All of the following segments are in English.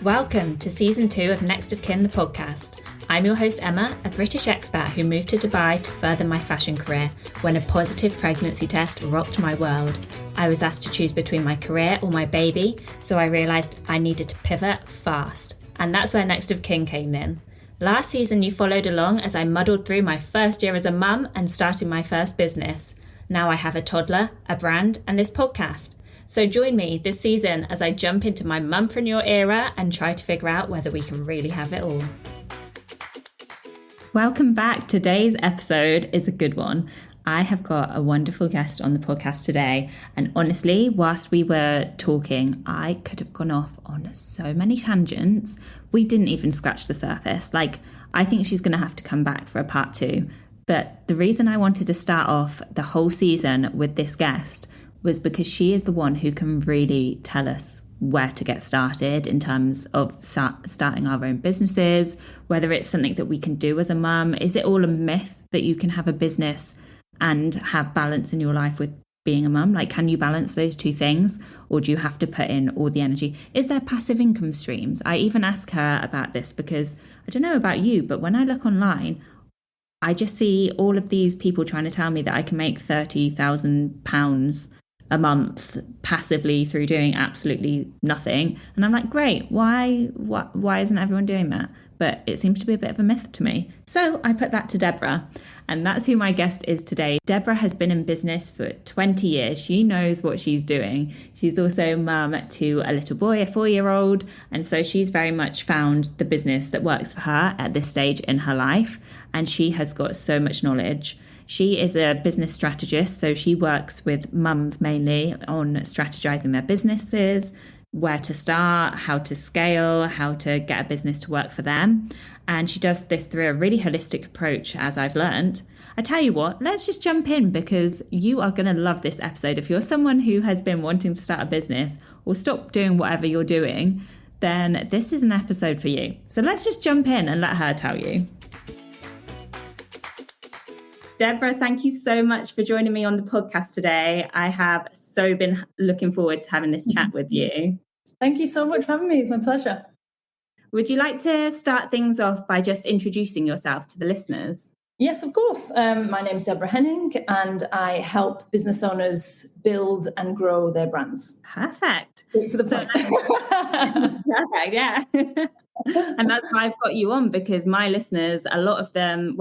Welcome to Season 2 of Next of Kin, the podcast. I'm your host Emma, a British expat who moved to Dubai to further my fashion career when a positive pregnancy test rocked my world. I was asked to choose between my career or my baby, so I realised I needed to pivot fast. And that's where Next of Kin came in. Last season you followed along as I muddled through my first year as a mum and started my first business. Now I have a toddler, a brand, and this podcast. So join me this season as I jump into my Mumpreneur era and try to figure out whether we can really have it all. Welcome back. Today's episode is a good one. I have got a wonderful guest on the podcast today. And honestly, whilst we were talking, I could have gone off on so many tangents. We didn't even scratch the surface. I think she's going to have to come back for a part 2. But the reason I wanted to start off the whole season with this guest was because she is the one who can really tell us where to get started in terms of starting our own businesses, whether it's something that we can do as a mum. Is it all a myth that you can have a business and have balance in your life with being a mum? Can you balance those two things, or do you have to put in all the energy? Is there passive income streams? I even ask her about this because I don't know about you, but when I look online, I just see all of these people trying to tell me that I can make £30,000 a month passively through doing absolutely nothing. And I'm like, great, why isn't everyone doing that? But it seems to be a bit of a myth to me. So I put that to Deborah, and that's who my guest is today. Deborah has been in business for 20 years. She knows what she's doing. She's also mum to a little boy, a 4-year-old. And so she's very much found the business that works for her at this stage in her life. And she has got so much knowledge. She is a business strategist, so she works with mums mainly on strategizing their businesses, where to start, how to scale, how to get a business to work for them. And she does this through a really holistic approach, as I've learned. I tell you what, let's just jump in because you are going to love this episode. If you're someone who has been wanting to start a business or stop doing whatever you're doing, then this is an episode for you. So let's just jump in and let her tell you. Deborah, thank you so much for joining me on the podcast today. I have so been looking forward to having this chat with you. Thank you so much for having me. It's my pleasure. Would you like to start things off by just introducing yourself to the listeners? Yes, of course. My name is Deborah Henning, and I help business owners build and grow their brands. Perfect. To the point. Perfect, yeah. And that's why I've got you on, because my listeners, a lot of them,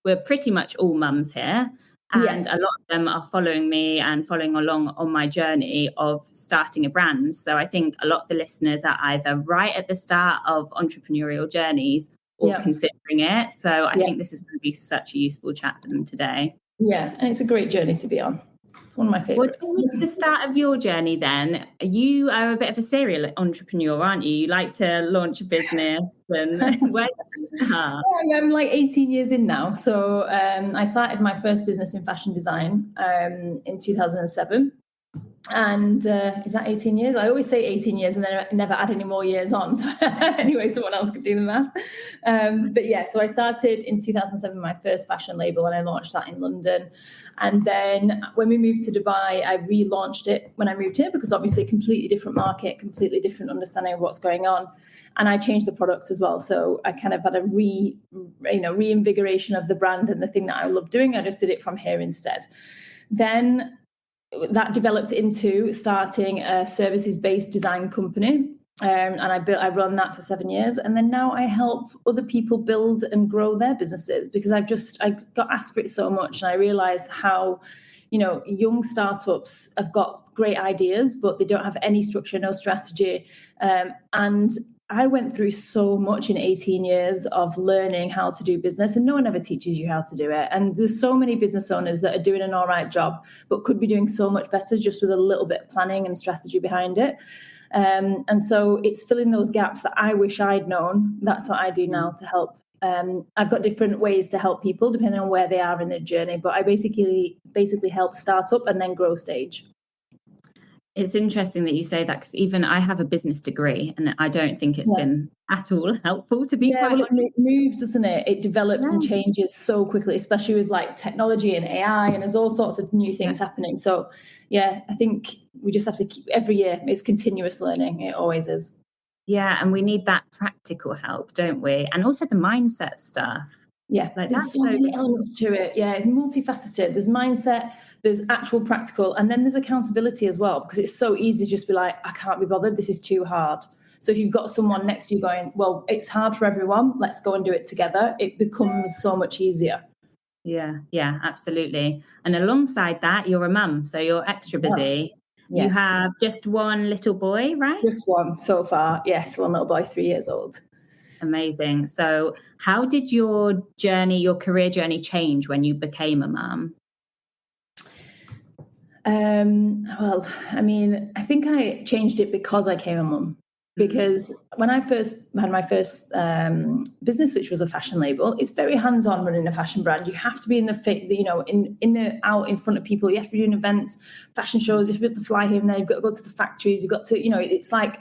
we're pretty much all mums here. And a lot of them are following me and following along on my journey of starting a brand. So I think a lot of the listeners are either right at the start of entrepreneurial journeys or considering it. So I think this is going to be such a useful chat for them today. Yeah, and it's a great journey to be on. It's one of my favorites. Well, tell me the start of your journey then. You are a bit of a serial entrepreneur, aren't you? You like to launch a business, and where did you start? I'm 18 years in now. So I started my first business in fashion design in 2007. And is that 18 years? I always say 18 years and then I never add any more years on. So anyway, someone else could do the math. So I started in 2007, my first fashion label, and I launched that in London. And then when we moved to Dubai, I relaunched it when I moved here, because obviously completely different market, completely different understanding of what's going on. And I changed the products as well. So I kind of had a reinvigoration of the brand and the thing that I love doing. I just did it from here instead. Then that developed into starting a services-based design company. And I run that for 7 years. And then now I help other people build and grow their businesses, because I got asked for it so much. And I realized how, young startups have got great ideas, but they don't have any structure, no strategy. And I went through so much in 18 years of learning how to do business, and no one ever teaches you how to do it. And there's so many business owners that are doing an all right job, but could be doing so much better just with a little bit of planning and strategy behind it. And so it's filling those gaps that I wish I'd known. That's what I do now to help. I've got different ways to help people depending on where they are in their journey, but I basically help start up and then grow stage. It's interesting that you say that, because even I have a business degree and I don't think it's been at all helpful, to be quite honest. It moves, doesn't it? It develops and changes so quickly, especially with technology and AI, and there's all sorts of new things happening. So I think we just have to keep, every year, it's continuous learning. It always is. Yeah, and we need that practical help, don't we? And also the mindset stuff. Yeah, Like there's that's so many elements to it. Yeah, it's multifaceted. There's mindset, there's actual practical, and then there's accountability as well, because it's so easy to just be like, I can't be bothered. This is too hard. So if you've got someone next to you going, well, it's hard for everyone, let's go and do it together, it becomes so much easier. Yeah, absolutely. And alongside that, you're a mum, so you're extra busy. Yes. You have just one little boy, right? Just one so far. Yes, one little boy, 3 years old. Amazing. So how did your career journey change when you became a mum? Well, I mean, I think I changed it because I became a mum. Because when I first had my first business, which was a fashion label, it's very hands-on running a fashion brand. You have to be out in front of people. You have to be doing events, fashion shows. You have to be able to fly here and there. You've got to go to the factories. You've got to, it's like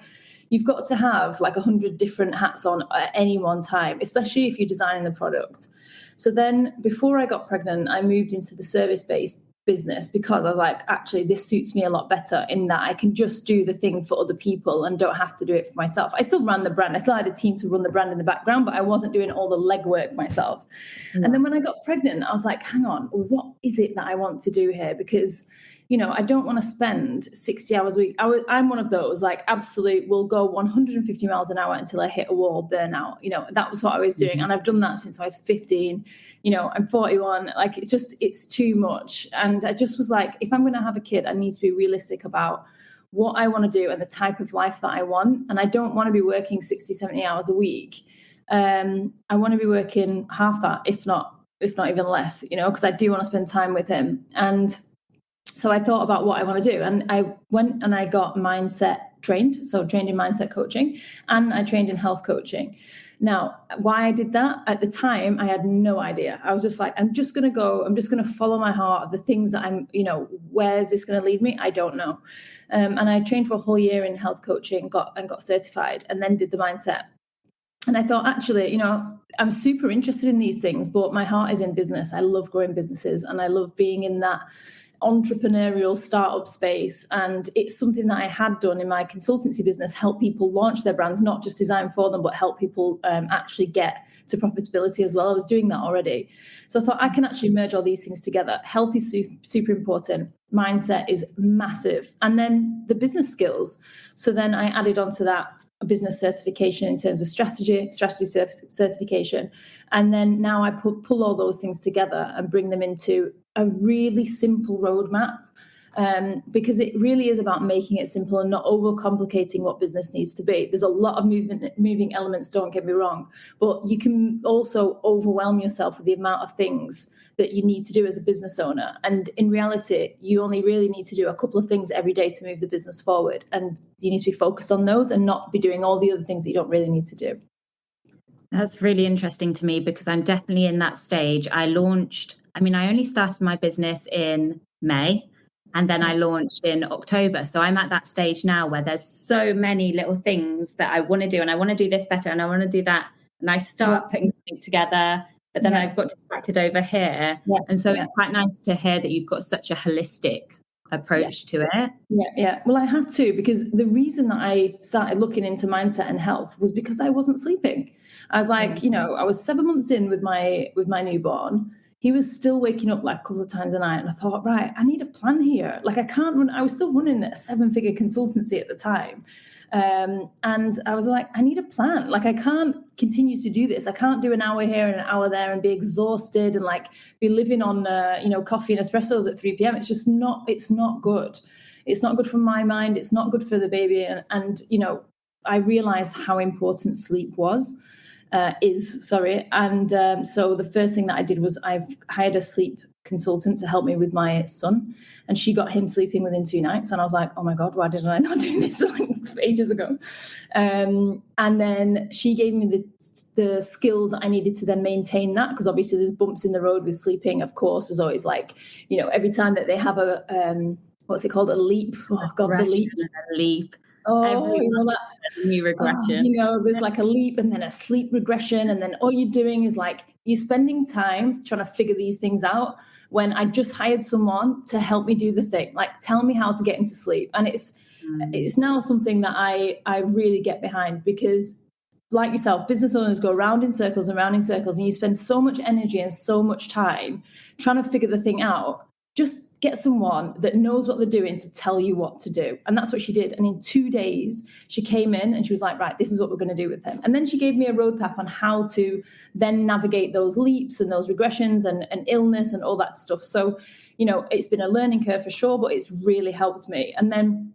you've got to have like 100 different hats on at any one time, especially if you're designing the product. So then before I got pregnant, I moved into the service-based business because I was like, actually, this suits me a lot better in that I can just do the thing for other people and don't have to do it for myself. I still ran the brand. I still had a team to run the brand in the background, but I wasn't doing all the legwork myself. Yeah. And then when I got pregnant, I was like, hang on, what is it that I want to do here? Because I don't want to spend 60 hours a week. I'm one of those, like, absolute, will go 150 miles an hour until I hit a wall, burnout. That was what I was doing. And I've done that since I was 15. I'm 41. Like, it's too much. And I just was like, if I'm going to have a kid, I need to be realistic about what I want to do and the type of life that I want. And I don't want to be working 60, 70 hours a week. I want to be working half that, if not even less, because I do want to spend time with him. And so I thought about what I want to do, and I went and I got mindset trained. So trained in mindset coaching, and I trained in health coaching. Now, why I did that at the time, I had no idea. I was just like, I'm just going to go. I'm just going to follow my heart. The things that I'm, where's this going to lead me? I don't know. And I trained for a whole year in health coaching, got certified, and then did the mindset. And I thought, actually, I'm super interested in these things, but my heart is in business. I love growing businesses, and I love being in that entrepreneurial startup space. And it's something that I had done in my consultancy business, help people launch their brands, not just design for them, but help people actually get to profitability as well. I was doing that already. So I thought I can actually merge all these things together. Health is super important. Mindset is massive. And then the business skills. So then I added on to that a business certification in terms of strategy certification. And then now I pull all those things together and bring them into a really simple roadmap, because it really is about making it simple and not overcomplicating what business needs to be. There's a lot of moving elements, don't get me wrong, but you can also overwhelm yourself with the amount of things that you need to do as a business owner. And in reality, you only really need to do a couple of things every day to move the business forward. And you need to be focused on those and not be doing all the other things that you don't really need to do. That's really interesting to me, because I'm definitely in that stage. I only started my business in May, and then I launched in October. So I'm at that stage now where there's so many little things that I want to do, and I want to do this better, and I want to do that. And I start putting something together, but then I've got distracted over here. Yeah. And so it's quite nice to hear that you've got such a holistic approach to it. Yeah. Well, I had to, because the reason that I started looking into mindset and health was because I wasn't sleeping. I was like, I was 7 months in with my newborn. He was still waking up like a couple of times a night. And I thought, right, I need a plan here. Like, I can't run. I was still running a 7-figure consultancy at the time. And I was like, I need a plan. Like, I can't continue to do this. I can't do an hour here and an hour there and be exhausted and like be living on, coffee and espressos at 3 p.m. It's just not, it's not good. It's not good for my mind. It's not good for the baby. And I realized how important sleep is. And so the first thing that I did was I've hired a sleep consultant to help me with my son, and she got him sleeping within 2 nights. And I was like, oh my God, why did I not do this like ages ago? And then she gave me the skills that I needed to then maintain that, because obviously there's bumps in the road with sleeping. Of course, there's always like, every time that they have a what's it called, a leap? Oh God, the leap. Oh, new regression. There's like a leap and then a sleep regression, and then all you're doing is like you're spending time trying to figure these things out, when I just hired someone to help me do the thing, like tell me how to get him to sleep. And it's it's now something that I really get behind, because like yourself, business owners go round in circles and round in circles, and you spend so much energy and so much time trying to figure the thing out. Just get someone that knows what they're doing to tell you what to do. And that's what she did. And in 2 days, she came in and she was like, right, this is what we're going to do with him. And then she gave me a roadmap on how to then navigate those leaps and those regressions and illness and all that stuff. So, it's been a learning curve for sure, but it's really helped me. And then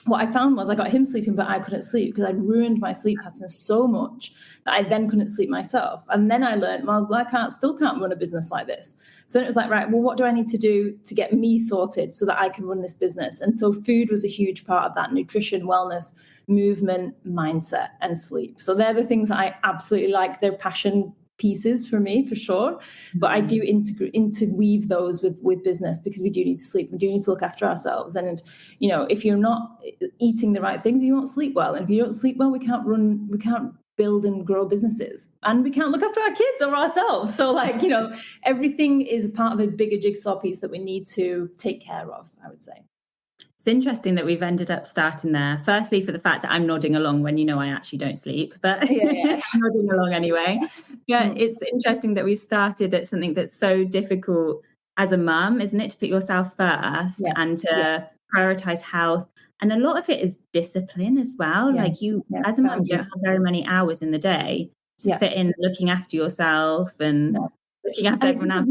what I found was I got him sleeping, but I couldn't sleep because I'd ruined my sleep pattern so much that I then couldn't sleep myself. And then I learned, well, I still can't run a business like this. So then it was like, right, well, what do I need to do to get me sorted so that I can run this business? And so food was a huge part of that: nutrition, wellness, movement, mindset, and sleep. So they're the things that I absolutely like. They're passion pieces for me, for sure. But I do interweave those with business, because we do need to sleep. We do need to look after ourselves. And, if you're not eating the right things, you won't sleep well. And if you don't sleep well, we can't build and grow businesses, and we can't look after our kids or ourselves. So everything is part of a bigger jigsaw piece that we need to take care of, I would say. It's interesting that we've ended up starting there. Firstly, for the fact that I'm nodding along when I actually don't sleep, but yeah. I'm nodding along anyway. But it's interesting that we've started at something that's so difficult as a mum, isn't it? To put yourself first and to prioritize health. And a lot of it is discipline as well. Yeah. Like as a mum, you don't have very many hours in the day to fit in looking after yourself and looking after everyone else.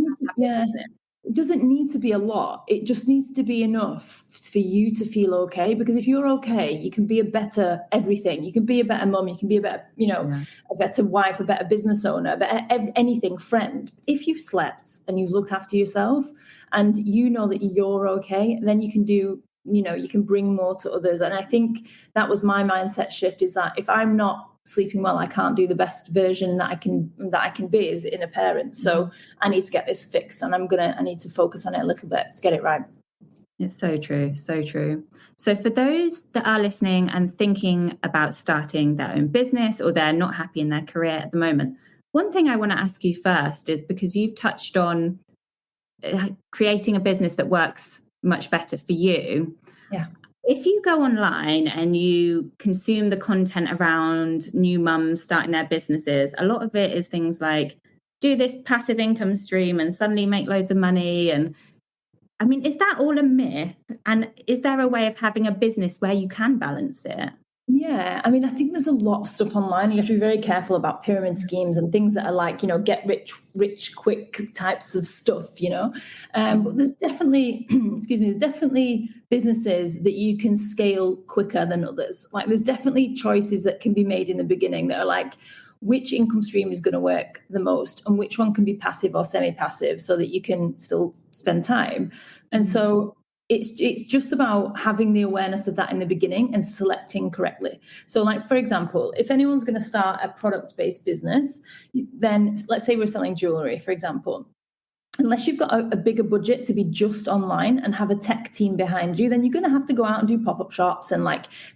It doesn't need to be a lot. It just needs to be enough for you to feel okay. Because if you're okay, you can be a better everything. You can be a better mum. You can be a better, a better wife, a better business owner, anything, friend. If you've slept and you've looked after yourself and you know that you're okay, then you can do, you can bring more to others. And I think that was my mindset shift, is that if I'm not sleeping well, I can't do the best version that I can be as in a parent. So I need to get this fixed, and I need to focus on it a little bit to get it right. It's so true, so true. So for those that are listening and thinking about starting their own business, or they're not happy in their career at the moment, one thing I want to ask you first is, because you've touched on creating a business that works much better for you. Yeah. If you go online and you consume the content around new mums starting their businesses, a lot of it is things like, do this passive income stream and suddenly make loads of money. And I mean, is that all a myth? And is there a way of having a business where you can balance it? Yeah, I mean, I think there's a lot of stuff online. You have to be very careful about pyramid schemes and things that are like, get rich quick types of stuff, But there's definitely, there's definitely businesses that you can scale quicker than others. Like, there's definitely choices that can be made in the beginning that are like, which income stream is going to work the most and which one can be passive or semi-passive so that you can still spend time. And so it's just about having the awareness of that in the beginning and selecting correctly. So, like, for example, if anyone's going to start a product-based business, then let's say we're selling jewelry, for example. Unless you've got a bigger budget to be just online and have a tech team behind you, then you're going to have to go out and do pop-up shops and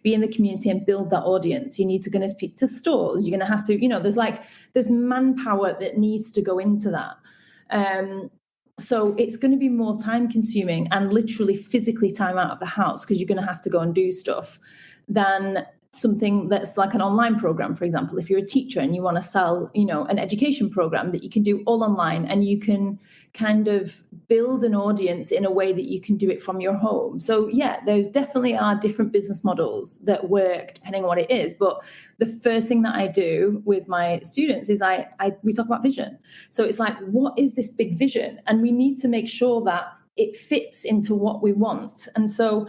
be in the community and build that audience. You need to going to speak to stores. You're going to have to, there's manpower that needs to go into that. So it's going to be more time consuming and literally physically time out of the house, because you're going to have to go and do stuff, than something that's like an online program. For example, if you're a teacher and you want to sell, an education program that you can do all online, and you can kind of build an audience in a way that you can do it from your home. So yeah, there definitely are different business models that work depending on what it is. But the first thing that I do with my students is we talk about vision. So it's like, what is this big vision? And we need to make sure that it fits into what we want. And so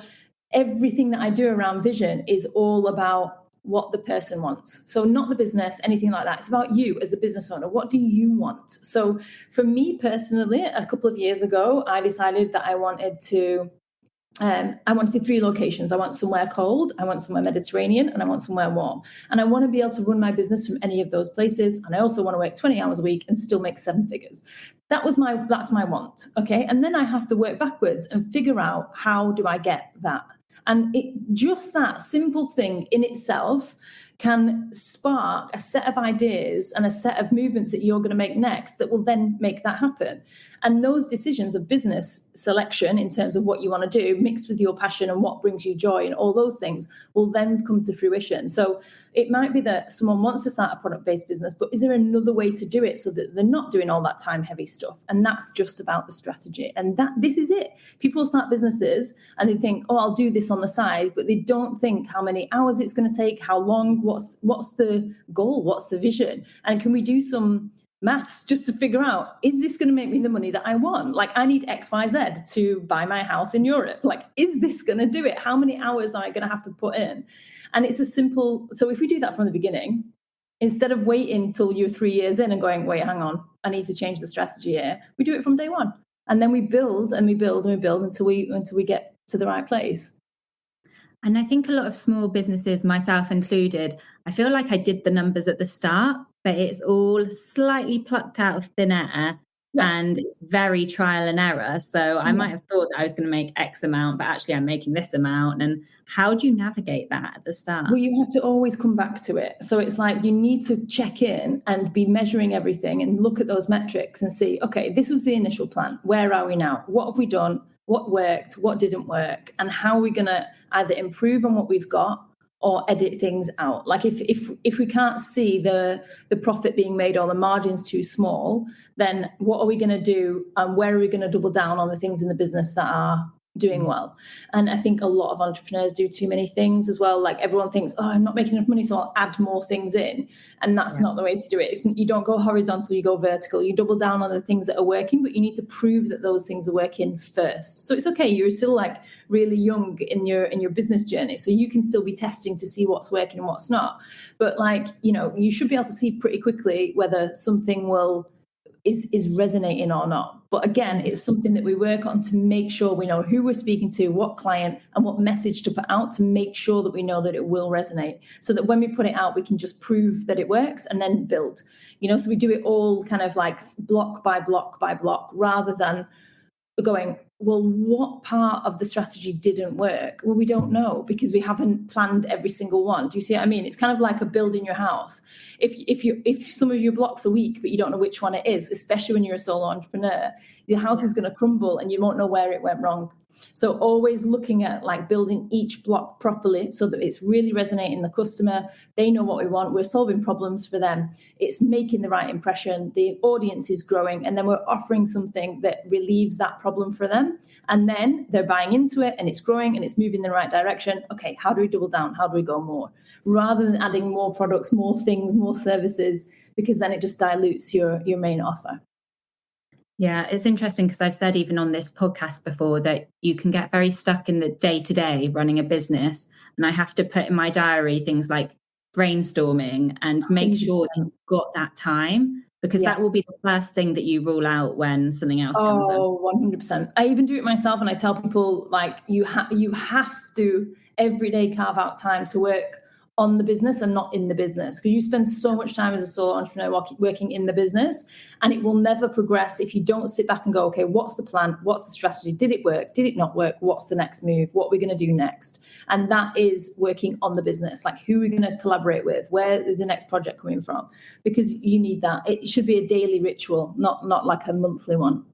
everything that I do around vision is all about what the person wants. So not the business, anything like that. It's about you as the business owner. What do you want? So for me personally, a couple of years ago, I decided that I wanted 3 locations. I want somewhere cold, I want somewhere Mediterranean, and I want somewhere warm. And I want to be able to run my business from any of those places. And I also want to work 20 hours a week and still make 7 figures. That's my want. Okay. And then I have to work backwards and figure out, how do I get that? And just that simple thing in itself can spark a set of ideas and a set of movements that you're going to make next that will then make that happen. And those decisions of business selection in terms of what you want to do, mixed with your passion and what brings you joy and all those things, will then come to fruition. So it might be that someone wants to start a product-based business, but is there another way to do it so that they're not doing all that time-heavy stuff? And that's just about the strategy. And this is it. People start businesses and they think, oh, I'll do this on the side, but they don't think how many hours it's going to take, how long, what's the goal, what's the vision, and can we do some maths just to figure out, is this going to make me the money that I want? Like, I need XYZ to buy my house in Europe. Like, is this going to do it? How many hours am I going to have to put in? And it's a simple, so if we do that from the beginning, instead of waiting till you're 3 years in and going, wait, hang on, I need to change the strategy here, we do it from day one. And then we build and we build and we build until we get to the right place. And I think a lot of small businesses, myself included, I feel like I did the numbers at the start, but it's all slightly plucked out of thin air, and it's very trial and error. So I might have thought that I was going to make X amount, but actually I'm making this amount. And how do you navigate that at the start? Well, you have to always come back to it. So it's like you need to check in and be measuring everything and look at those metrics and see, okay, this was the initial plan. Where are we now? What have we done? What worked? What didn't work? And how are we going to either improve on what we've got or edit things out? Like if we can't see the profit being made or the margin's too small, then what are we going to do? And where are we going to double down on the things in the business that are doing well? And I think a lot of entrepreneurs do too many things as well. Like everyone thinks, oh, I'm not making enough money, so I'll add more things in. And that's not the way to do it. You don't go horizontal, you go vertical. You double down on the things that are working, but you need to prove that those things are working first. So it's okay. You're still like really young in your business journey. So you can still be testing to see what's working and what's not. But like, you should be able to see pretty quickly whether something is resonating or not. But again, it's something that we work on to make sure we know who we're speaking to, what client, and what message to put out to make sure that we know that it will resonate, so that when we put it out, we can just prove that it works and then build. So we do it all kind of like block by block by block, rather than going, well, what part of the strategy didn't work? Well, we don't know because we haven't planned every single one. Do you see what I mean? It's kind of like a building your house. If some of your blocks are weak, but you don't know which one it is, especially when you're a solo entrepreneur, your house is going to crumble and you won't know where it went wrong. So always looking at like building each block properly so that it's really resonating the customer. They know what we want. We're solving problems for them. It's making the right impression. The audience is growing. And then we're offering something that relieves that problem for them. And then they're buying into it and it's growing and it's moving in the right direction. Okay, how do we double down? How do we go more? Rather than adding more products, more things, more services, because then it just dilutes your main offer. Yeah, it's interesting because I've said even on this podcast before that you can get very stuck in the day-to-day running a business. And I have to put in my diary things like brainstorming and make 100%. Sure that you've got that time, because that will be the first thing that you rule out when something else comes up. Oh, 100%. I even do it myself, and I tell people like you have to every day carve out time to work on the business and not in the business, because you spend so much time as a solo entrepreneur working in the business, and it will never progress if you don't sit back and go, okay, what's the plan? What's the strategy? Did it work? Did it not work? What's the next move? What are we going to do next? And that is working on the business. Like, who are we going to collaborate with? Where is the next project coming from? Because you need that. It should be a daily ritual, not like a monthly one.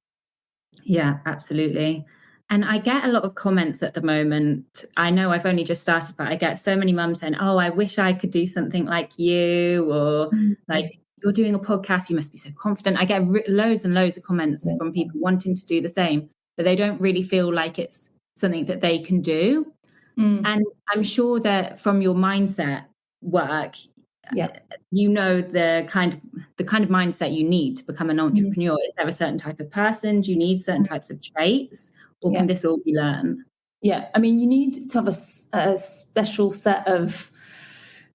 Yeah, absolutely. And I get a lot of comments at the moment. I know I've only just started, but I get so many mums saying, oh, I wish I could do something like you, or like, you're doing a podcast, you must be so confident. I get loads and loads of comments from people wanting to do the same, but they don't really feel like it's something that they can do. And I'm sure that from your mindset work, you know the kind of mindset you need to become an entrepreneur. Is there a certain type of person? Do you need certain types of traits? Or can this all be learned? Yeah, I mean, you need to have a special set of,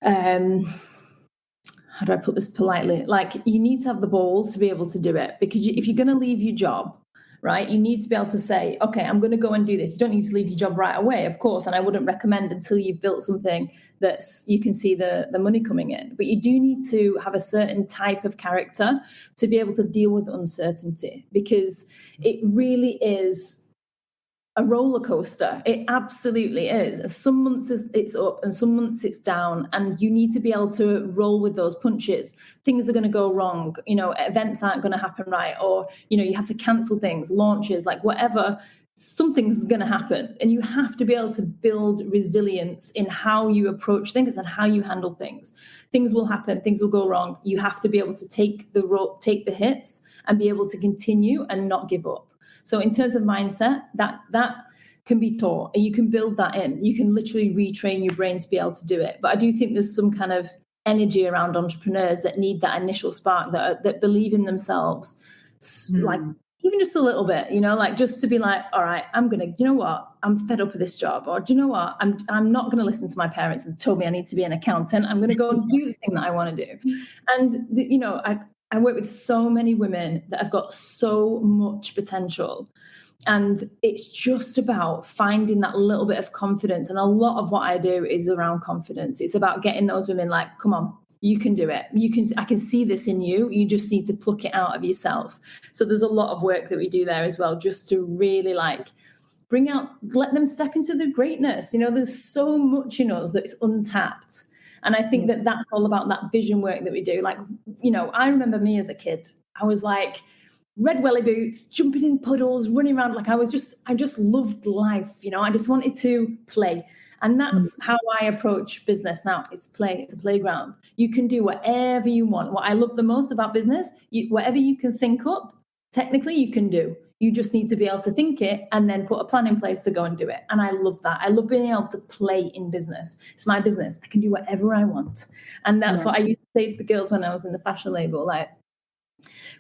how do I put this politely? Like, you need to have the balls to be able to do it, because if you're going to leave your job, right, you need to be able to say, okay, I'm going to go and do this. You don't need to leave your job right away, of course, and I wouldn't recommend until you've built something that's you can see the money coming in. But you do need to have a certain type of character to be able to deal with uncertainty, because it really is a roller coaster. It absolutely is. Some months it's up and some months it's down, and you need to be able to roll with those punches. Things are going to go wrong. Events aren't going to happen right, or, you have to cancel things, launches, like whatever. Something's going to happen, and you have to be able to build resilience in how you approach things and how you handle things. Things will happen, things will go wrong. You have to be able to take the hits and be able to continue and not give up. So in terms of mindset, that can be taught, and you can build that in. You can literally retrain your brain to be able to do it. But I do think there's some kind of energy around entrepreneurs that need that initial spark, that believe in themselves, like even just a little bit, like just to be like, all right, I'm going to, you know what, I'm fed up with this job. Or do you know what, I'm not going to listen to my parents and told me I need to be an accountant. I'm going to go and do the thing that I want to do. And, I work with so many women that have got so much potential. And it's just about finding that little bit of confidence. And a lot of what I do is around confidence. It's about getting those women like, come on, you can do it. I can see this in you. You just need to pluck it out of yourself. So there's a lot of work that we do there as well, just to really let them step into the greatness. There's so much in us that's untapped. And I think that that's all about that vision work that we do. Like, I remember me as a kid, I was like red welly boots, jumping in puddles, running around. Like I just loved life. I just wanted to play. And that's how I approach business now. It's play. It's a playground. You can do whatever you want. What I love the most about business, whatever you can think up, technically you can do. You just need to be able to think it and then put a plan in place to go and do it. And I love that. I love being able to play in business. It's my business. I can do whatever I want. And that's what I used to say to the girls when I was in the fashion label. Like,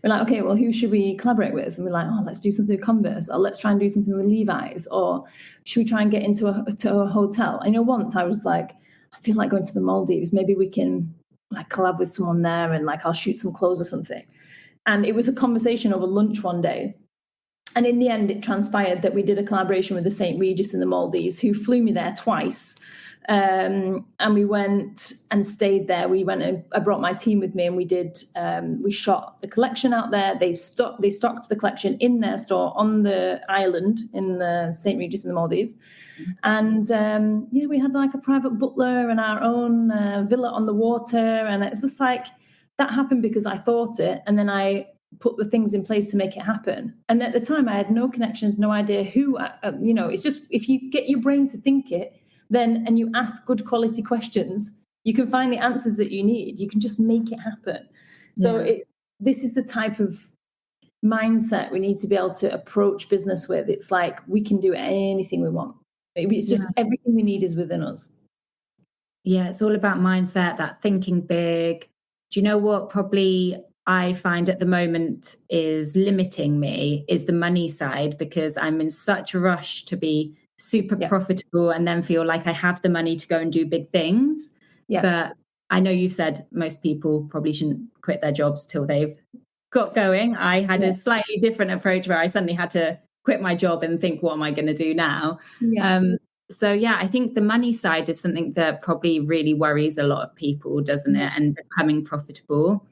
we're like, okay, well, who should we collaborate with? And we're like, oh, let's do something with Converse, or let's try and do something with Levi's, or should we try and get into a hotel? I know once I was like, I feel like going to the Maldives. Maybe we can like collab with someone there, and like I'll shoot some clothes or something. And it was a conversation over lunch one day. And in the end, it transpired that we did a collaboration with the St. Regis in the Maldives, who flew me there twice. And we went and stayed there. I brought my team with me, and we shot the collection out there. They stocked the collection in their store on the island in the St. Regis in the Maldives. And we had like a private butler and our own villa on the water. And it's just like, that happened because I thought it. And then I put the things in place to make it happen. And at the time I had no connections, no idea who, it's just, if you get your brain to think it, and you ask good quality questions, you can find the answers that you need. You can just make it happen. So this is the type of mindset we need to be able to approach business with. It's like, we can do anything we want. Maybe it's just everything we need is within us. Yeah, it's all about mindset, that thinking big. Do you know what probably I find at the moment is limiting me is the money side, because I'm in such a rush to be super profitable and then feel like I have the money to go and do big things. Yeah. But I know you've said most people probably shouldn't quit their jobs till they've got going. I had a slightly different approach where I suddenly had to quit my job and think, what am I going to do now? I think the money side is something that probably really worries a lot of people, doesn't it? And becoming profitable.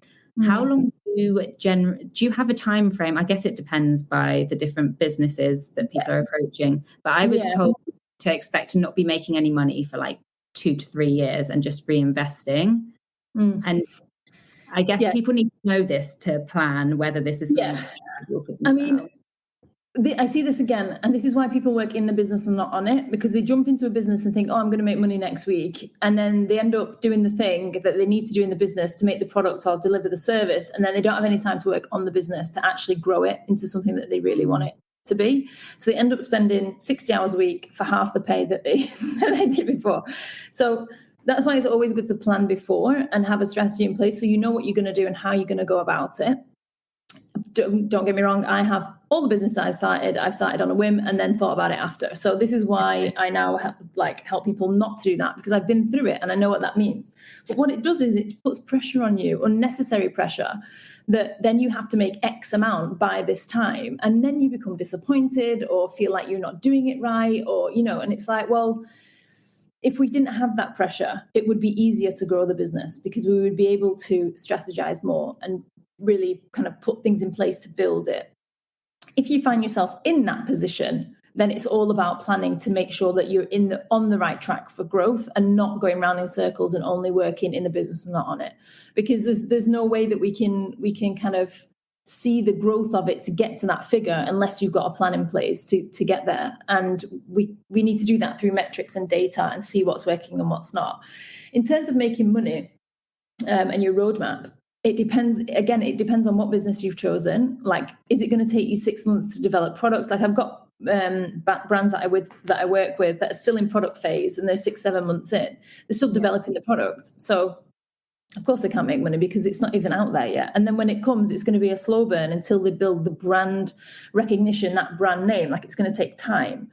How long do you have a time frame? I guess it depends by the different businesses that people are approaching. But I was told to expect to not be making any money for like 2 to 3 years and just reinvesting. And I guess people need to know this to plan whether this is something for themselves. I see this again, and this is why people work in the business and not on it, because they jump into a business and think, oh, I'm going to make money next week. And then they end up doing the thing that they need to do in the business to make the product or deliver the service. And then they don't have any time to work on the business to actually grow it into something that they really want it to be. So they end up spending 60 hours a week for half the pay that they did before. So that's why it's always good to plan before and have a strategy in place so you know what you're going to do and how you're going to go about it. Don't get me wrong, I have all the business I've started on a whim and then thought about it after. So this is why I now help people not to do that, because I've been through it and I know what that means. But what it does is it puts pressure on you, unnecessary pressure, that then you have to make X amount by this time. And then you become disappointed or feel like you're not doing it right, or, and it's like, well, if we didn't have that pressure, it would be easier to grow the business because we would be able to strategize more and really kind of put things in place to build it. If you find yourself in that position, then it's all about planning to make sure that you're on the right track for growth and not going around in circles and only working in the business and not on it. Because there's no way that we can kind of see the growth of it to get to that figure unless you've got a plan in place to get there. And we need to do that through metrics and data and see what's working and what's not. In terms of making money and your roadmap, it depends. Again, it depends on what business you've chosen. Like, is it going to take you 6 months to develop products? Like, I've got brands that I work with that are still in product phase and they're 6-7 months in. They're still developing the product. So of course they can't make money because it's not even out there yet. And then when it comes, it's going to be a slow burn until they build the brand recognition, that brand name. Like, it's going to take time.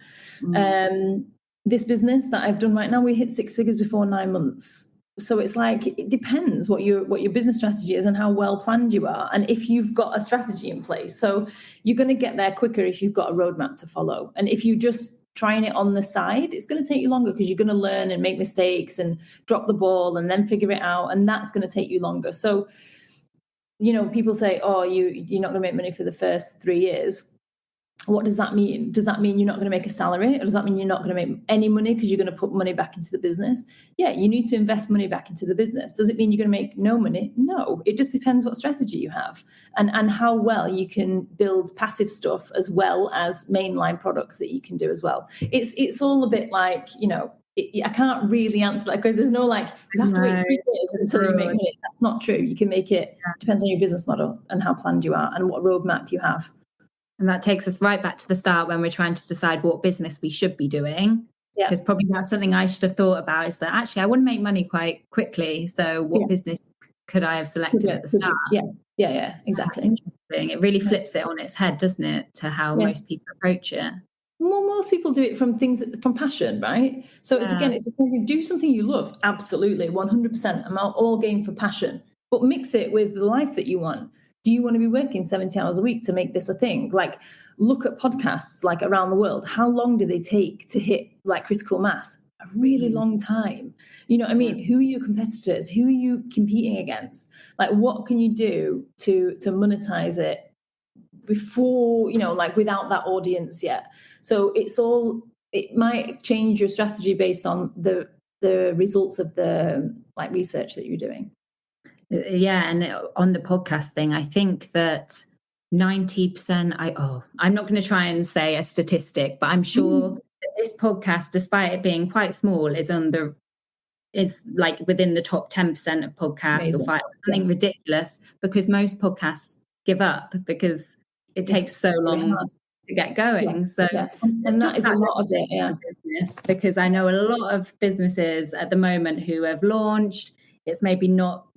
This business that I've done right now, we hit 6 figures before 9 months. So it's like, it depends what your business strategy is and how well planned you are, and if you've got a strategy in place. So you're going to get there quicker if you've got a roadmap to follow. And if you just trying it on the side, it's going to take you longer because you're going to learn and make mistakes and drop the ball and then figure it out, and that's going to take you longer. So, people say, oh, you're not going to make money for the first 3 years. What does that mean? Does that mean you're not going to make a salary? Or does that mean you're not going to make any money because you're going to put money back into the business? Yeah, you need to invest money back into the business. Does it mean you're going to make no money? No, it just depends what strategy you have and how well you can build passive stuff as well as mainline products that you can do as well. It's all a bit like, I can't really answer that. There's no like, you have to wait 3 years until you make money. That's not true. You can make it, depends on your business model and how planned you are and what roadmap you have. And that takes us right back to the start when we're trying to decide what business we should be doing. Yeah. Because probably that's something I should have thought about, is that actually I want to make money quite quickly. So what business could I have selected at the start? Yeah, exactly. That's interesting. It really flips it on its head, doesn't it, to how most people approach it. Well, most people do it from passion, right? So it's the same thing. Do something you love. Absolutely, 100%. I'm all game for passion. But mix it with the life that you want. Do you want to be working 70 hours a week to make this a thing? Like, look at podcasts like around the world. How long do they take to hit like critical mass? A really long time. You know what I mean? Who are your competitors? Who are you competing against? Like, what can you do to monetize it before, like without that audience yet? So it might change your strategy based on the results of the like research that you're doing. Yeah, and on the podcast thing, I think that 90%, I'm not going to try and say a statistic, but I'm sure that this podcast, despite it being quite small, is like within the top 10% of podcasts. Amazing. Or something ridiculous, because most podcasts give up because it takes so long to get going. So and that is a lot of it. Business, because I know a lot of businesses at the moment who have launched, it's maybe not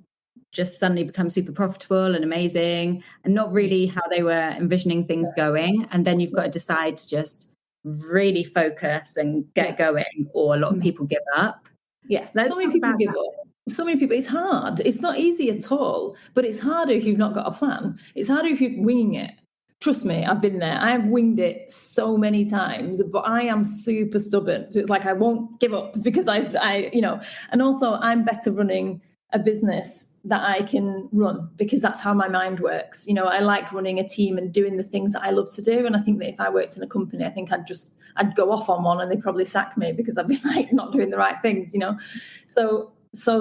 just suddenly become super profitable and amazing and not really how they were envisioning things going. And then you've got to decide to just really focus and get going, or a lot of people give up. Yeah, so many people give up. So many people, it's hard. It's not easy at all, but it's harder if you've not got a plan. It's harder if you're winging it. Trust me, I've been there. I've winged it so many times, but I am super stubborn. So it's like, I won't give up because and also I'm better running a business that I can run because that's how my mind works. I like running a team and doing the things that I love to do. And I think that if I worked in a company, I think I'd go off on one and they'd probably sack me because I'd be like not doing the right things, So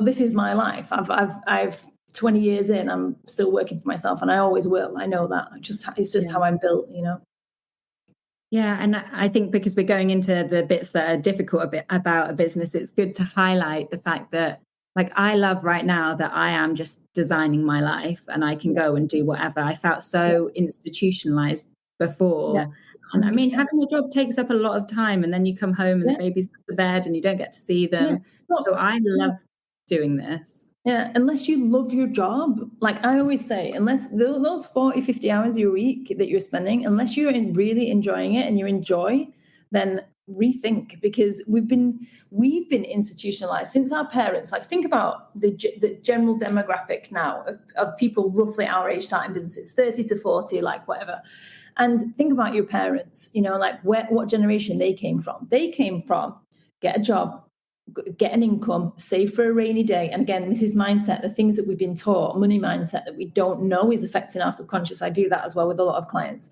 this is my life. I've 20 years in, I'm still working for myself, and I always will. I know that. It's just how I'm built, Yeah, and I think because we're going into the bits that are difficult about a business, it's good to highlight the fact that, like, I love right now that I am just designing my life and I can go and do whatever. I felt so institutionalized before. Yeah, and I mean, having a job takes up a lot of time, and then you come home and the baby's put to bed and you don't get to see them. So I love doing this. Yeah, unless you love your job. Like I always say, unless those 40, 50 hours a week that you're spending, unless you're really enjoying it and you enjoy, then rethink, because we've been institutionalized since our parents. Like, think about the general demographic now of people roughly our age starting businesses, 30 to 40, like whatever. And think about your parents, like what generation they came from. They came from get a job, get an income, save for a rainy day. And again, this is mindset, the things that we've been taught, money mindset that we don't know is affecting our subconscious. I do that as well with a lot of clients.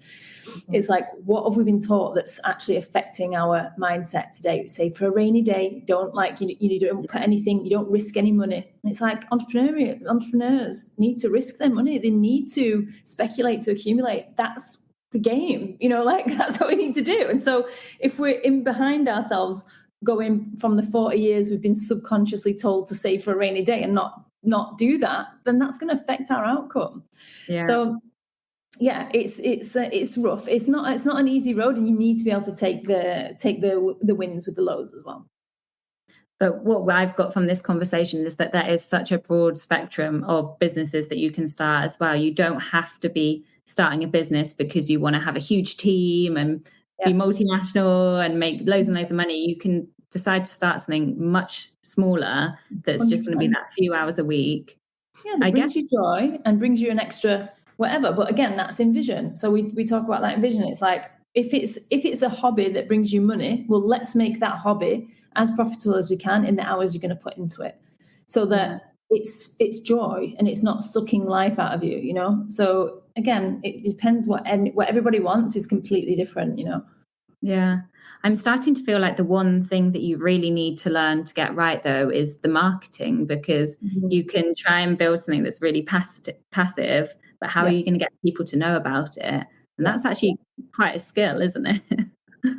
It's like, what have we been taught that's actually affecting our mindset today? Say for a rainy day, don't you don't put anything, you don't risk any money. It's like entrepreneurs need to risk their money. They need to speculate to accumulate. That's the game, that's what we need to do. And so if we're in behind ourselves, going from the 40 years we've been subconsciously told to save for a rainy day and not do that, then that's going to affect our outcome. Yeah. So yeah, it's rough. It's not an easy road, and you need to be able to take the wins with the lows as well. But what I've got from this conversation is that there is such a broad spectrum of businesses that you can start as well. You don't have to be starting a business because you want to have a huge team and be multinational and make loads and loads of money. You can decide to start something much smaller that's 100%. Just going to be that few hours a week. Yeah, that brings you joy and brings you an extra whatever. But again, that's in vision. So we talk about that in vision. It's like, if it's a hobby that brings you money, well, let's make that hobby as profitable as we can in the hours you're going to put into it, so that it's joy and it's not sucking life out of you, So again, it depends what everybody wants is completely different, Yeah. I'm starting to feel like the one thing that you really need to learn to get right, though, is the marketing, because you can try and build something that's really passive, but how are you going to get people to know about it? And that's actually quite a skill, isn't it?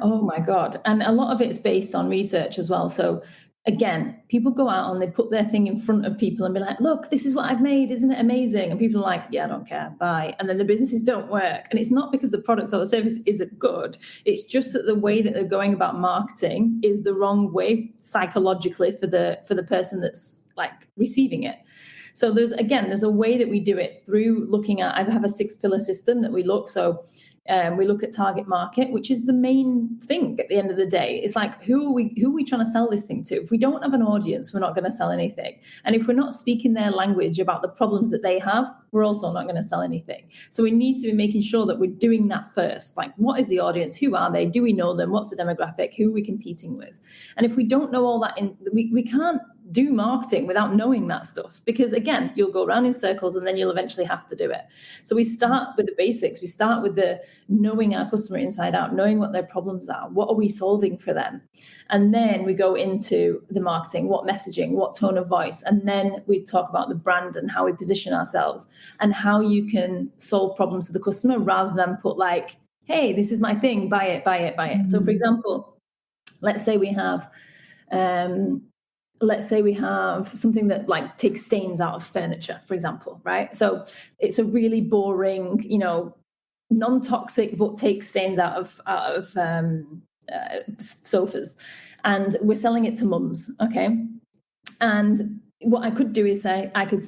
Oh my God. And a lot of it's based on research as well. So again, people go out and they put their thing in front of people and be like, look, this is what I've made. Isn't it amazing? And people are like, yeah, I don't care. Bye. And then the businesses don't work. And it's not because the product or the service isn't good. It's just that the way that they're going about marketing is the wrong way psychologically for the person that's like receiving it. So there's a way that we do it through looking at, I have a 6-pillar system that we look. So we look at target market, which is the main thing at the end of the day. It's like, who are we trying to sell this thing to? If we don't have an audience, we're not going to sell anything. And if we're not speaking their language about the problems that they have, we're also not going to sell anything. So we need to be making sure that we're doing that first. Like, what is the audience? Who are they? Do we know them? What's the demographic? Who are we competing with? And if we don't know all that, we can't do marketing without knowing that stuff, because again, you'll go around in circles and then you'll eventually have to do it. So we start with the basics. We start with the knowing our customer inside out, knowing what their problems are, what are we solving for them, and then we go into the marketing, what messaging, what tone of voice, and then we talk about the brand and how we position ourselves and how you can solve problems for the customer rather than put like, hey, this is my thing, buy it, buy it, buy it. So for example, let's say we have something that like takes stains out of furniture, for example, right? So it's a really boring, non-toxic, but takes stains out of sofas, and we're selling it to mums, okay? And what I could do is I could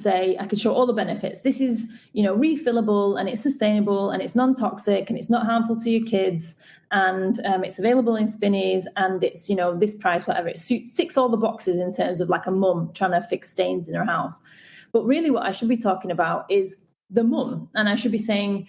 show all the benefits. This is, refillable, and it's sustainable, and it's non-toxic, and it's not harmful to your kids, and it's available in spinneys, and it's, this price, whatever. It ticks all the boxes in terms of like a mum trying to fix stains in her house. But really what I should be talking about is the mum, and I should be saying,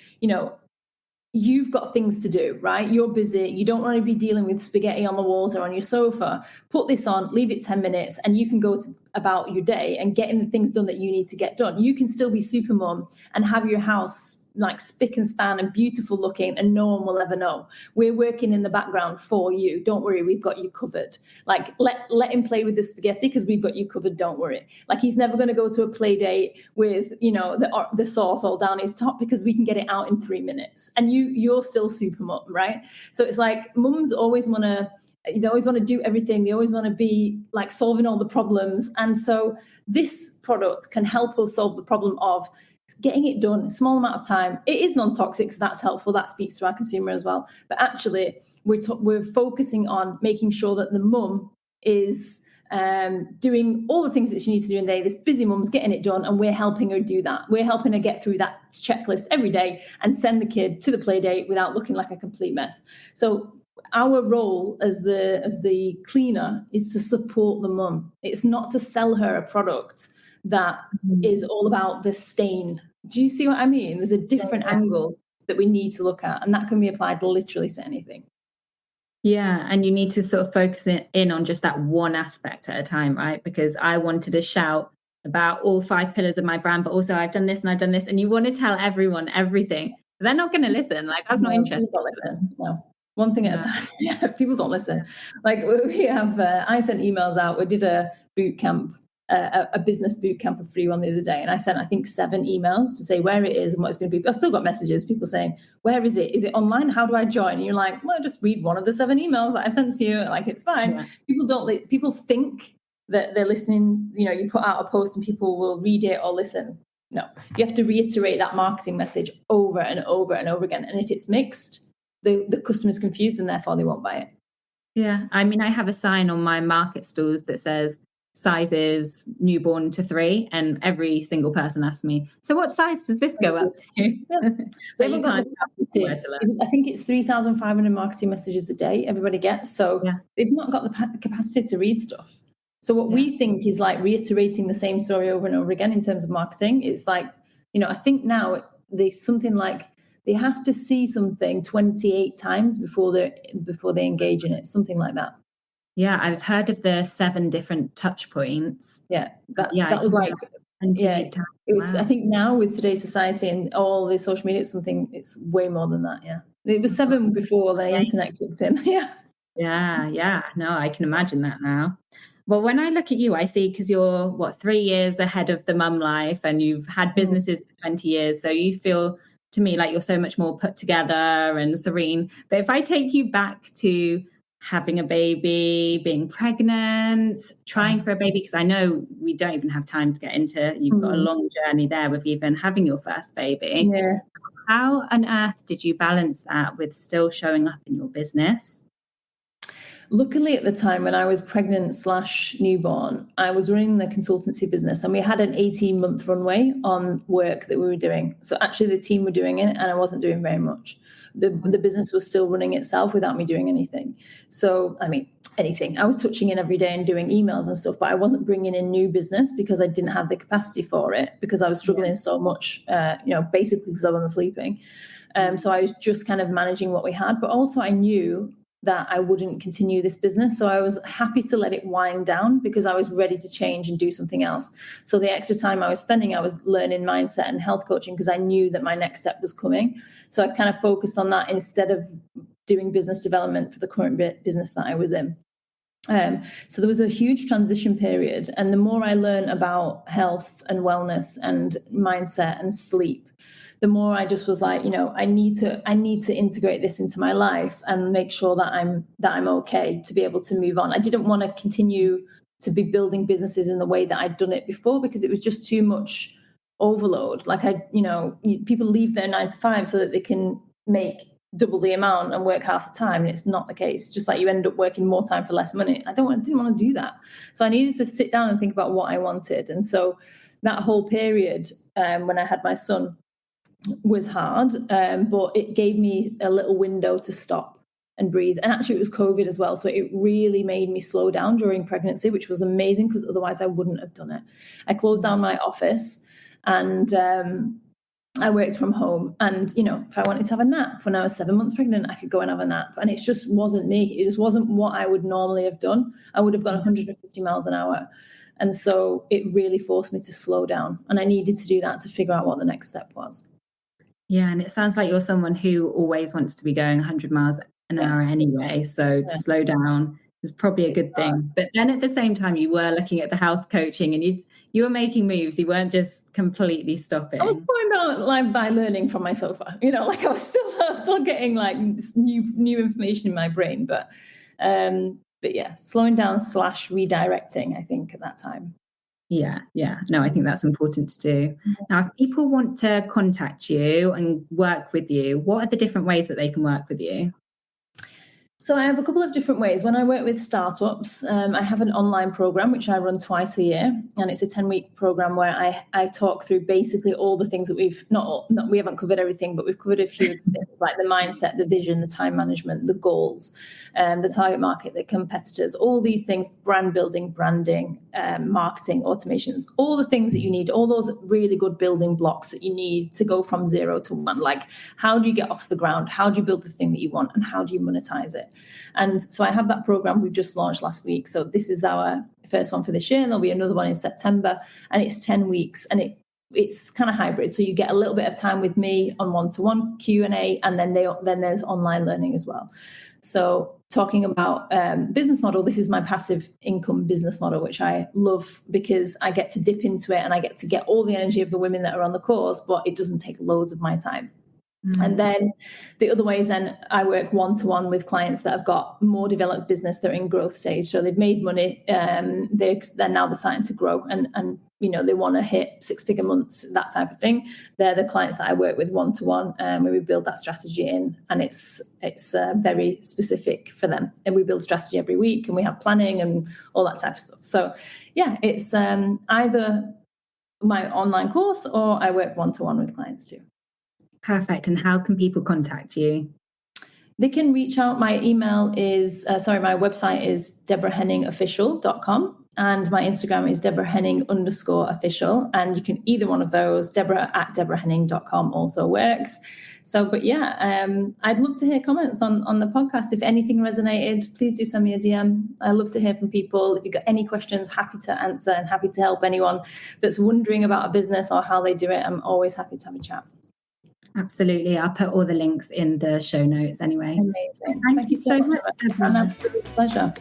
you've got things to do, right? You're busy. You don't want to be dealing with spaghetti on the walls or on your sofa. Put this on, leave it 10 minutes, and you can go about your day and getting the things done that you need to get done. You can still be super mum and have your house like spick and span and beautiful looking, and no one will ever know. We're working in the background for you. Don't worry, we've got you covered. Like let him play with the spaghetti because we've got you covered. Don't worry. Like, he's never going to go to a play date with the sauce all down his top, because we can get it out in 3 minutes, and you're still super mum, right? So it's like mums always want to. They always want to do everything. They always want to be like solving all the problems. And so this product can help us solve the problem of getting it done in a small amount of time. It is non-toxic, so that's helpful. That speaks to our consumer as well. But actually, we're focusing on making sure that the mum is doing all the things that she needs to do in the day. This busy mum's getting it done, and we're helping her do that. We're helping her get through that checklist every day and send the kid to the play date without looking like a complete mess. So our role as the cleaner is to support the mum. It's not to sell her a product that is all about the stain. Do you see what I mean? There's a different angle that we need to look at, and that can be applied literally to anything. Yeah, and you need to sort of focus in on just that one aspect at a time, right? Because I wanted to shout about all 5 pillars of my brand, but also I've done this and I've done this, and you want to tell everyone everything. They're not going to listen. Like, that's not interesting. People don't listen. No. One thing at a time. Yeah, people don't listen. Yeah. Like we have, I sent emails out. We did a boot camp, a business boot camp, a free one the other day. And I sent, I think, 7 emails to say where it is and what it's going to be. I've still got messages, people saying, where is it? Is it online? How do I join? And you're like, well, just read one of the 7 emails that I've sent to you. Like, it's fine. Yeah. People think that they're listening. You know, you put out a post and people will read it or listen. No, you have to reiterate that marketing message over and over and over again. And if it's mixed, the customer's confused and therefore they won't buy it. Yeah. I mean, I have a sign on my market stalls that says sizes newborn to 3, and every single person asks me, so what size does this go up to? Yeah. They haven't got the capacity. I think it's 3,500 marketing messages a day everybody gets. So they've not got the capacity to read stuff. So what we think is like reiterating the same story over and over again in terms of marketing. It's like, you know, I think now there's something like they have to see something 28 times before they engage in it, something like that. Yeah, I've heard of the 7 different touch points. Yeah, that was like, it was. Wow. I think now with today's society and all the social media, it's way more than that. Yeah, it was 7 before the internet kicked in. Yeah. No, I can imagine that now. Well, when I look at you, I see, because you're 3 years ahead of the mum life, and you've had businesses for 20 years. So you feel to me like you're so much more put together and serene. But if I take you back to having a baby, being pregnant, trying for a baby, because I know we don't even have time to get into, you've got a long journey there with even having your first baby. Yeah. How on earth did you balance that with still showing up in your business? Luckily, at the time when I was pregnant / newborn, I was running the consultancy business, and we had an 18-month runway on work that we were doing. So actually the team were doing it and I wasn't doing very much. The business was still running itself without me doing anything. So, I mean, anything. I was touching in every day and doing emails and stuff, but I wasn't bringing in new business because I didn't have the capacity for it, because I was struggling so much, basically because I wasn't sleeping. So I was just kind of managing what we had, but also I knew that I wouldn't continue this business. So I was happy to let it wind down because I was ready to change and do something else. So the extra time I was spending, I was learning mindset and health coaching because I knew that my next step was coming. So I kind of focused on that instead of doing business development for the current business that I was in. So there was a huge transition period. And the more I learned about health and wellness and mindset and sleep, the more I just was like, I need to integrate this into my life and make sure that I'm okay to be able to move on. I didn't want to continue to be building businesses in the way that I'd done it before, because it was just too much overload. Like people leave their 9 to 5 so that they can make double the amount and work half the time. And it's not the case. It's just like you end up working more time for less money. I didn't want to do that. So I needed to sit down and think about what I wanted. And so that whole period when I had my son was hard, but it gave me a little window to stop and breathe. And actually it was COVID as well, so it really made me slow down during pregnancy, which was amazing because otherwise I wouldn't have done it. I closed down my office and I worked from home, and if I wanted to have a nap when I was 7 months pregnant, I could go and have a nap, and it just wasn't me. It just wasn't what I would normally have done. I would have gone 150 miles an hour. And so it really forced me to slow down, and I needed to do that to figure out what the next step was. Yeah, and it sounds like you're someone who always wants to be going 100 miles an hour anyway. So to slow down is probably a good thing. But then at the same time, you were looking at the health coaching, and you were making moves. You weren't just completely stopping. I was slowing down like by learning from my sofa. Like I was still getting like new information in my brain. But yeah, slowing down / redirecting, I think, at that time. Yeah. No, I think that's important to do. Now, if people want to contact you and work with you, what are the different ways that they can work with you? So I have a couple of different ways. When I work with startups, I have an online program which I run twice a year, and it's a 10-week program where I talk through basically all the things that we haven't covered everything, but we've covered a few things like the mindset, the vision, the time management, the goals, the target market, the competitors, all these things, brand building, branding, marketing, automations, all the things that you need, all those really good building blocks that you need to go from 0 to 1. Like, how do you get off the ground? How do you build the thing that you want? And how do you monetize it? And so I have that program we've just launched last week. So this is our first one for this year, and there'll be another one in September, and it's 10 weeks. And it's kind of hybrid. So you get a little bit of time with me on one-to-one Q&A, and then there's online learning as well. So talking about business model, this is my passive income business model, which I love because I get to dip into it and I get to get all the energy of the women that are on the course, but it doesn't take loads of my time. And then the other way is then I work one-to-one with clients that have got more developed business. They're in growth stage. So they've made money. They're starting to grow and they want to hit 6-figure months, that type of thing. They're the clients that I work with one-to-one, where we build that strategy in, and it's very specific for them. And we build strategy every week, and we have planning and all that type of stuff. So yeah, it's either my online course or I work one-to-one with clients too. Perfect. And how can people contact you? They can reach out. My email is, my website is deborahhenningofficial.com, and my Instagram is deborahhenning_official. And you can either one of those, deborah@deborahhenning.com also works. So, but yeah, I'd love to hear comments on the podcast. If anything resonated, please do send me a DM. I love to hear from people. If you've got any questions, happy to answer and happy to help anyone that's wondering about a business or how they do it. I'm always happy to have a chat. Absolutely. I'll put all the links in the show notes anyway. Amazing. Thank you so much. An absolute pleasure.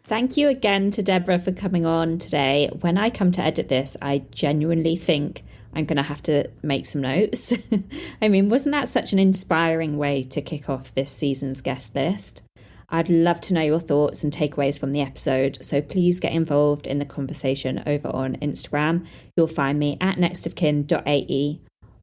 Thank you again to Deborah for coming on today. When I come to edit this, I genuinely think I'm going to have to make some notes. I mean, wasn't that such an inspiring way to kick off this season's guest list? I'd love to know your thoughts and takeaways from the episode, so please get involved in the conversation over on Instagram. You'll find me at nextofkin.ae.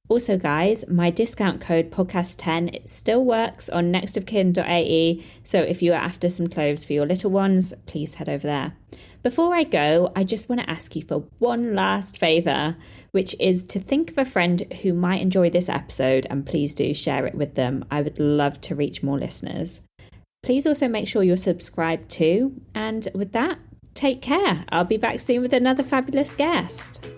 Also, guys, my discount code podcast10, it still works on nextofkin.ae. So if you are after some clothes for your little ones, please head over there. Before I go, I just want to ask you for one last favour, which is to think of a friend who might enjoy this episode, and please do share it with them. I would love to reach more listeners. Please also make sure you're subscribed too. And with that, take care. I'll be back soon with another fabulous guest.